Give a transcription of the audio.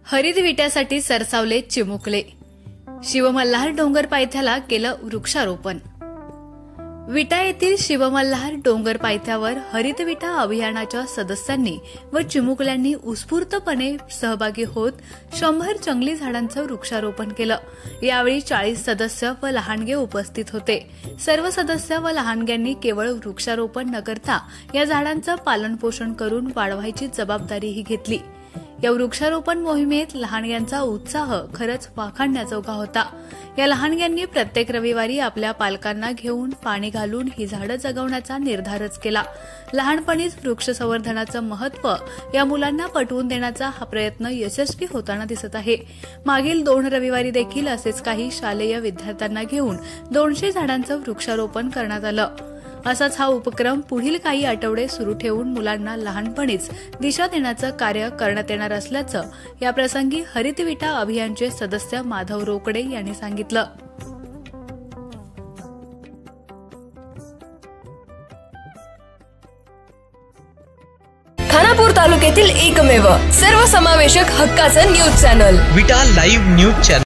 हरित विट्यासाठी सरसावले चिमुकले। शिवमल्हार डोंगर पायथ्याला केलं वृक्षारोपण। विटा येथील शिवमल्हार डोंगर पायथ्यावर हरित विटा अभियानाच्या सदस्यांनी व चिमुकल्यांनी उत्स्फूर्तपणे सहभागी होत 100 जंगली झाडांचं वृक्षारोपण केलं। यावेळी 40 सदस्य व लहानगे उपस्थित होते। सर्व सदस्य व लहानग्यांनी केवळ वृक्षारोपण न करता या झाडांचं पालनपोषण करून वाढवायची जबाबदारीही घेतली। या वृक्षारोपण मोहिमेत लहानग्यांचा उत्साह खरंच वाखाणण्याजोगा होता। या लहानग्यांनी प्रत्येक रविवारी आपल्या पालकांना घेऊन पाणी घालून ही झाडं जगवण्याचा निर्धारच केला। लहानपणीच वृक्ष संवर्धनाचं महत्त्व या मुलांना पटवून देण्याचा हा प्रयत्न यशस्वी होताना दिसत आहे। मागील 2 रविवारी देखील असेच काही शालेय विद्यार्थ्यांना घेऊन 200 झाडांचं वृक्षारोपण करण्यात आलं। असाच हा उपक्रम पुढील काही आठवडे सुरू ठेवून मुलांना लहानपणीच दिशा देण्याचं कार्य करण्यात येणार असल्याचं याप्रसंगी हरित विटा अभियानचे सदस्य माधव रोकडे यांनी सांगितलं। खानापूर तालुक्यातील एकमेव सर्वसमावेशक हक्काचं न्यूज चॅनल विटा लाईव्ह न्यूज चॅनल।